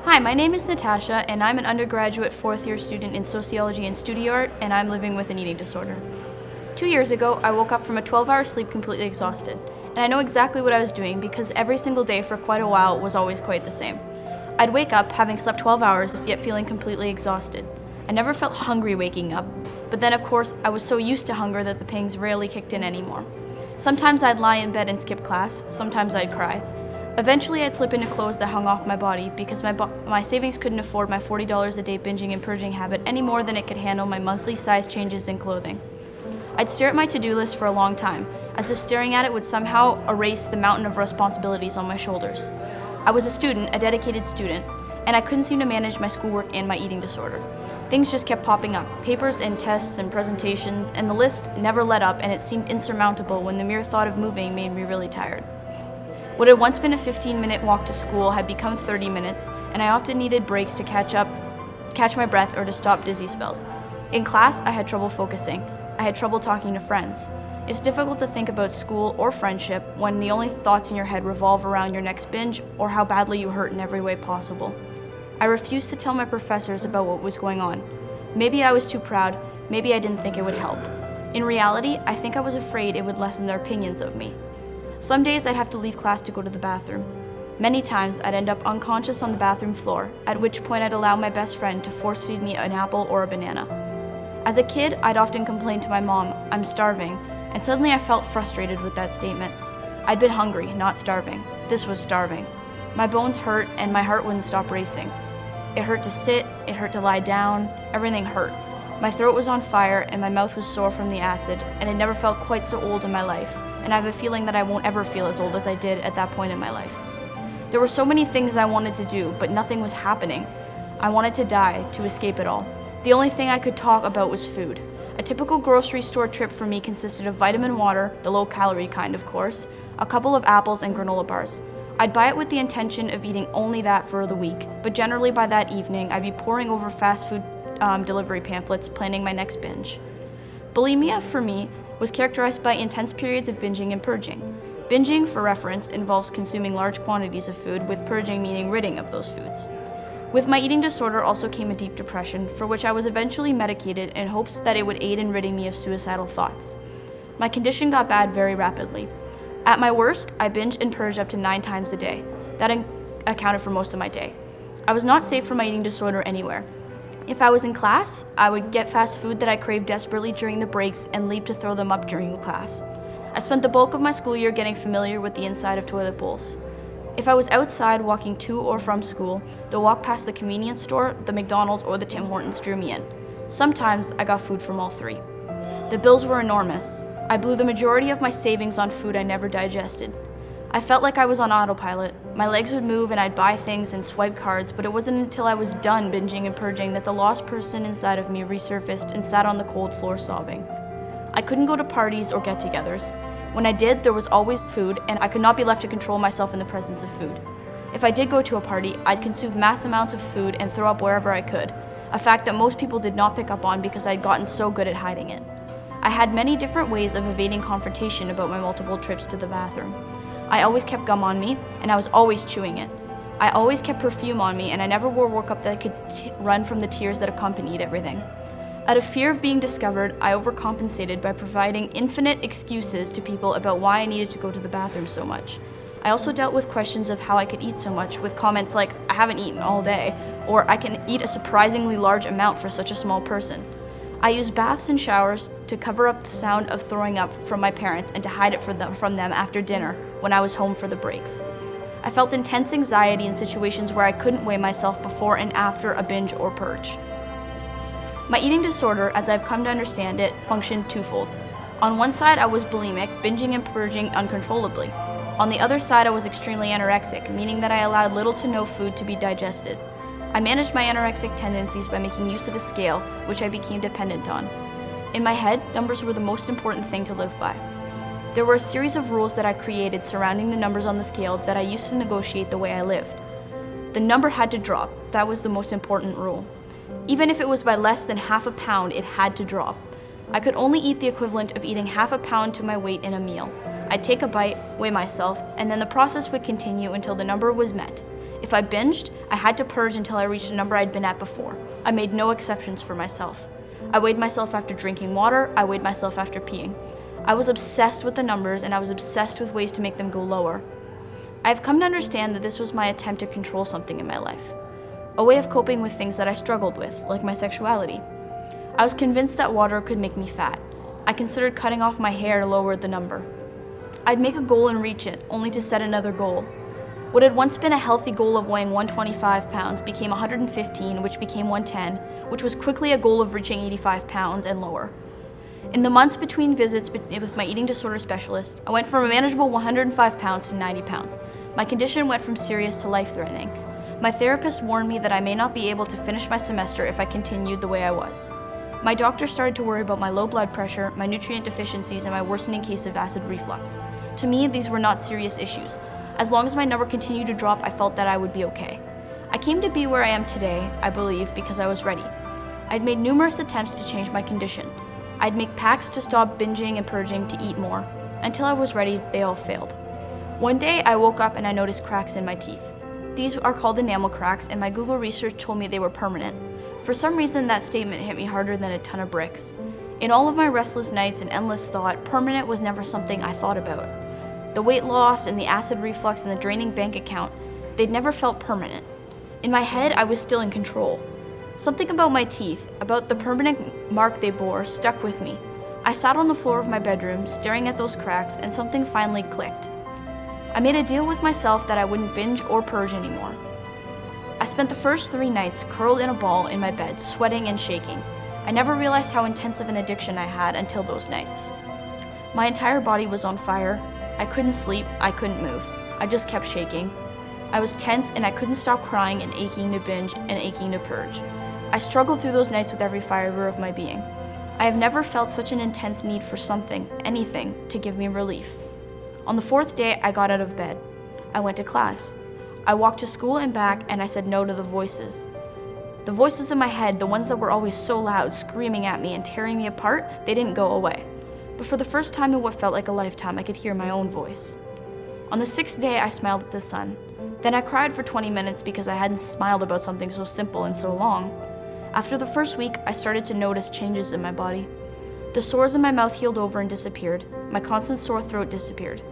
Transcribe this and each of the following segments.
Hi, my name is Natasha, and I'm an undergraduate fourth-year student in sociology and studio art, and I'm living with an eating disorder. 2 years ago, I woke up from a 12-hour sleep completely exhausted, and I know exactly what I was doing because every single day for quite a while was always quite the same. I'd wake up having slept 12 hours, yet feeling completely exhausted. I never felt hungry waking up, but then of course, I was so used to hunger that the pangs rarely kicked in anymore. Sometimes I'd lie in bed and skip class, sometimes I'd cry. Eventually, I'd slip into clothes that hung off my body because my savings couldn't afford my $40 a day binging and purging habit any more than it could handle my monthly size changes in clothing. I'd stare at my to-do list for a long time, as if staring at it would somehow erase the mountain of responsibilities on my shoulders. I was a student, a dedicated student, and I couldn't seem to manage my schoolwork and my eating disorder. Things just kept popping up, papers and tests and presentations, and the list never let up, and it seemed insurmountable when the mere thought of moving made me really tired. What had once been a 15-minute walk to school had become 30 minutes, and I often needed breaks to catch my breath, or to stop dizzy spells. In class, I had trouble focusing. I had trouble talking to friends. It's difficult to think about school or friendship when the only thoughts in your head revolve around your next binge or how badly you hurt in every way possible. I refused to tell my professors about what was going on. Maybe I was too proud, maybe I didn't think it would help. In reality, I think I was afraid it would lessen their opinions of me. Some days I'd have to leave class to go to the bathroom. Many times I'd end up unconscious on the bathroom floor, at which point I'd allow my best friend to force feed me an apple or a banana. As a kid, I'd often complain to my mom, "I'm starving," and suddenly I felt frustrated with that statement. I'd been hungry, not starving. This was starving. My bones hurt and my heart wouldn't stop racing. It hurt to sit, it hurt to lie down, everything hurt. My throat was on fire and my mouth was sore from the acid, and I never felt quite so old in my life, and I have a feeling that I won't ever feel as old as I did at that point in my life. There were so many things I wanted to do, but nothing was happening. I wanted to die, to escape it all. The only thing I could talk about was food. A typical grocery store trip for me consisted of vitamin water, the low-calorie kind of course, a couple of apples and granola bars. I'd buy it with the intention of eating only that for the week, but generally by that evening, I'd be poring over fast food delivery pamphlets, planning my next binge. Bulimia, for me, was characterized by intense periods of binging and purging. Binging, for reference, involves consuming large quantities of food, with purging meaning ridding of those foods. With my eating disorder also came a deep depression, for which I was eventually medicated in hopes that it would aid in ridding me of suicidal thoughts. My condition got bad very rapidly. At my worst, I binged and purged up to 9 times a day. That accounted for most of my day. I was not safe from my eating disorder anywhere. If I was in class, I would get fast food that I craved desperately during the breaks and leave to throw them up during the class. I spent the bulk of my school year getting familiar with the inside of toilet bowls. If I was outside walking to or from school, the walk past the convenience store, the McDonald's, or the Tim Hortons drew me in. Sometimes I got food from all three. The bills were enormous. I blew the majority of my savings on food I never digested. I felt like I was on autopilot. My legs would move and I'd buy things and swipe cards, but it wasn't until I was done binging and purging that the lost person inside of me resurfaced and sat on the cold floor sobbing. I couldn't go to parties or get-togethers. When I did, there was always food, and I could not be left to control myself in the presence of food. If I did go to a party, I'd consume mass amounts of food and throw up wherever I could, a fact that most people did not pick up on because I'd gotten so good at hiding it. I had many different ways of evading confrontation about my multiple trips to the bathroom. I always kept gum on me, and I was always chewing it. I always kept perfume on me, and I never wore workup that could run from the tears that accompanied everything. Out of fear of being discovered, I overcompensated by providing infinite excuses to people about why I needed to go to the bathroom so much. I also dealt with questions of how I could eat so much with comments like, "I haven't eaten all day," or "I can eat a surprisingly large amount for such a small person." I used baths and showers to cover up the sound of throwing up from my parents and to hide it from them after dinner when I was home for the breaks. I felt intense anxiety in situations where I couldn't weigh myself before and after a binge or purge. My eating disorder, as I've come to understand it, functioned twofold. On one side, I was bulimic, binging and purging uncontrollably. On the other side, I was extremely anorexic, meaning that I allowed little to no food to be digested. I managed my anorexic tendencies by making use of a scale, which I became dependent on. In my head, numbers were the most important thing to live by. There were a series of rules that I created surrounding the numbers on the scale that I used to negotiate the way I lived. The number had to drop. That was the most important rule. Even if it was by less than half a pound, it had to drop. I could only eat the equivalent of eating half a pound to my weight in a meal. I'd take a bite, weigh myself, and then the process would continue until the number was met. If I binged, I had to purge until I reached a number I'd been at before. I made no exceptions for myself. I weighed myself after drinking water, I weighed myself after peeing. I was obsessed with the numbers, and I was obsessed with ways to make them go lower. I've come to understand that this was my attempt to control something in my life, a way of coping with things that I struggled with, like my sexuality. I was convinced that water could make me fat. I considered cutting off my hair to lower the number. I'd make a goal and reach it, only to set another goal. What had once been a healthy goal of weighing 125 pounds became 115, which became 110, which was quickly a goal of reaching 85 pounds and lower. In the months between visits with my eating disorder specialist, I went from a manageable 105 pounds to 90 pounds. My condition went from serious to life-threatening. My therapist warned me that I may not be able to finish my semester if I continued the way I was. My doctor started to worry about my low blood pressure, my nutrient deficiencies, and my worsening case of acid reflux. To me, these were not serious issues. As long as my number continued to drop, I felt that I would be okay. I came to be where I am today, I believe, because I was ready. I'd made numerous attempts to change my condition. I'd make pacts to stop binging and purging to eat more. Until I was ready, they all failed. One day, I woke up and I noticed cracks in my teeth. These are called enamel cracks, and my Google research told me they were permanent. For some reason, that statement hit me harder than a ton of bricks. In all of my restless nights and endless thought, permanent was never something I thought about. The weight loss and the acid reflux and the draining bank account, they'd never felt permanent. In my head, I was still in control. Something about my teeth, about the permanent mark they bore, stuck with me. I sat on the floor of my bedroom, staring at those cracks, and something finally clicked. I made a deal with myself that I wouldn't binge or purge anymore. I spent the first 3 nights curled in a ball in my bed, sweating and shaking. I never realized how intense of an addiction I had until those nights. My entire body was on fire. I couldn't sleep, I couldn't move. I just kept shaking. I was tense and I couldn't stop crying and aching to binge and aching to purge. I struggled through those nights with every fiber of my being. I have never felt such an intense need for something, anything, to give me relief. On the 4th day, I got out of bed. I went to class. I walked to school and back, and I said no to the voices. The voices in my head, the ones that were always so loud, screaming at me and tearing me apart, they didn't go away. But for the first time in what felt like a lifetime, I could hear my own voice. On the 6th day, I smiled at the sun. Then I cried for 20 minutes because I hadn't smiled about something so simple in so long. After the first week, I started to notice changes in my body. The sores in my mouth healed over and disappeared. My constant sore throat disappeared.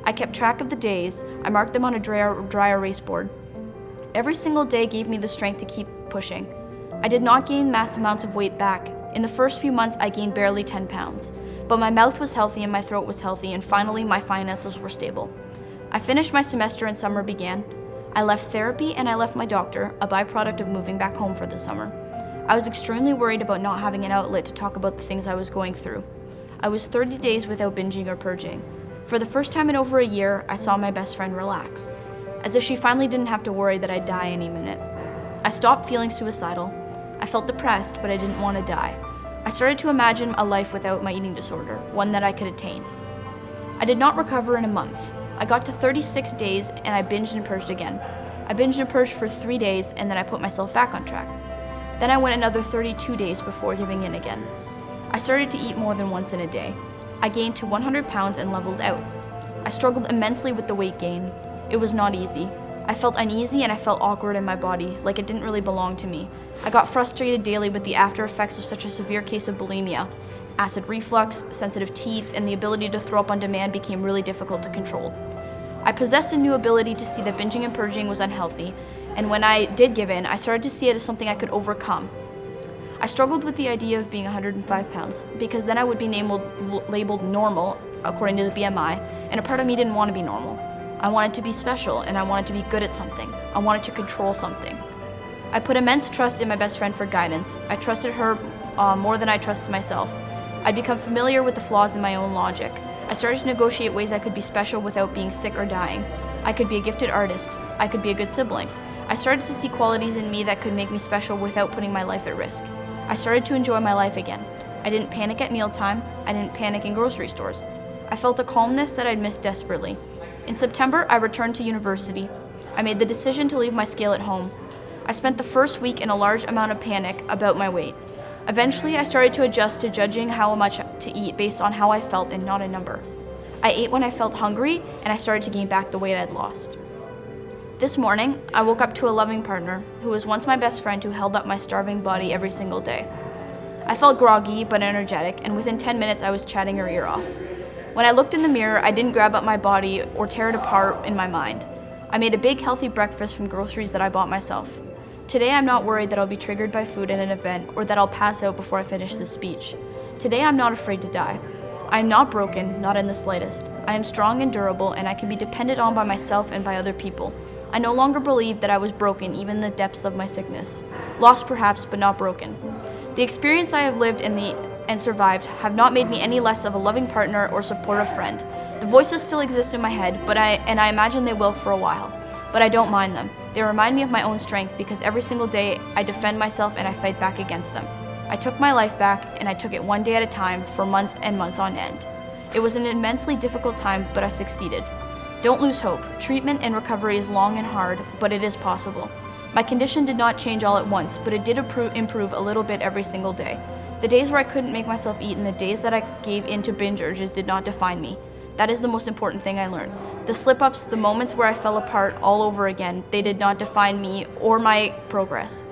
I kept track of the days. I marked them on a dry erase board. Every single day gave me the strength to keep pushing. I did not gain mass amounts of weight back. In the first few months, I gained barely 10 pounds. But my mouth was healthy and my throat was healthy, and finally my finances were stable. I finished my semester and summer began. I left therapy and I left my doctor, a byproduct of moving back home for the summer. I was extremely worried about not having an outlet to talk about the things I was going through. I was 30 days without binging or purging. For the first time in over a year, I saw my best friend relax, as if she finally didn't have to worry that I'd die any minute. I stopped feeling suicidal. I felt depressed, but I didn't want to die. I started to imagine a life without my eating disorder, one that I could attain. I did not recover in a month. I got to 36 days and I binged and purged again. I binged and purged for 3 days and then I put myself back on track. Then I went another 32 days before giving in again. I started to eat more than once in a day. I gained to 100 pounds and leveled out. I struggled immensely with the weight gain. It was not easy. I felt uneasy and I felt awkward in my body, like it didn't really belong to me. I got frustrated daily with the after effects of such a severe case of bulimia. Acid reflux, sensitive teeth, and the ability to throw up on demand became really difficult to control. I possessed a new ability to see that binging and purging was unhealthy, and when I did give in, I started to see it as something I could overcome. I struggled with the idea of being 105 pounds, because then I would be labeled normal, according to the BMI, and a part of me didn't want to be normal. I wanted to be special, and I wanted to be good at something. I wanted to control something. I put immense trust in my best friend for guidance. I trusted her more than I trusted myself. I'd become familiar with the flaws in my own logic. I started to negotiate ways I could be special without being sick or dying. I could be a gifted artist. I could be a good sibling. I started to see qualities in me that could make me special without putting my life at risk. I started to enjoy my life again. I didn't panic at mealtime. I didn't panic in grocery stores. I felt a calmness that I'd missed desperately. In September, I returned to university. I made the decision to leave my scale at home. I spent the first week in a large amount of panic about my weight. Eventually, I started to adjust to judging how much to eat based on how I felt and not a number. I ate when I felt hungry, and I started to gain back the weight I'd lost. This morning, I woke up to a loving partner who was once my best friend who held up my starving body every single day. I felt groggy but energetic, and within 10 minutes I was chatting her ear off. When I looked in the mirror, I didn't grab up my body or tear it apart in my mind. I made a big healthy breakfast from groceries that I bought myself. Today I'm not worried that I'll be triggered by food at an event or that I'll pass out before I finish this speech. Today I'm not afraid to die. I am not broken, not in the slightest. I am strong and durable, and I can be depended on by myself and by other people. I no longer believe that I was broken even in the depths of my sickness. Lost perhaps, but not broken. The experience I have lived and survived have not made me any less of a loving partner or supportive friend. The voices still exist in my head, and I imagine they will for a while. But I don't mind them. They remind me of my own strength because every single day I defend myself and I fight back against them. I took my life back, and I took it one day at a time for months and months on end. It was an immensely difficult time, but I succeeded. Don't lose hope. Treatment and recovery is long and hard, but it is possible. My condition did not change all at once, but it did improve a little bit every single day. The days where I couldn't make myself eat and the days that I gave in to binge urges did not define me. That is the most important thing I learned. The slip-ups, the moments where I fell apart all over again, they did not define me or my progress.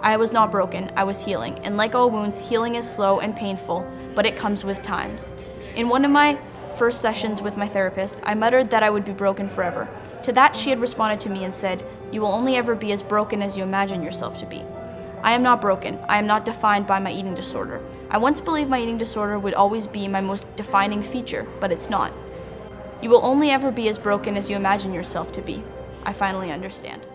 I was not broken, I was healing. And like all wounds, healing is slow and painful, but it comes with times. In one of my first sessions with my therapist, I muttered that I would be broken forever. To that, she had responded to me and said, "You will only ever be as broken as you imagine yourself to be." I am not broken. I am not defined by my eating disorder. I once believed my eating disorder would always be my most defining feature, but it's not. You will only ever be as broken as you imagine yourself to be. I finally understand.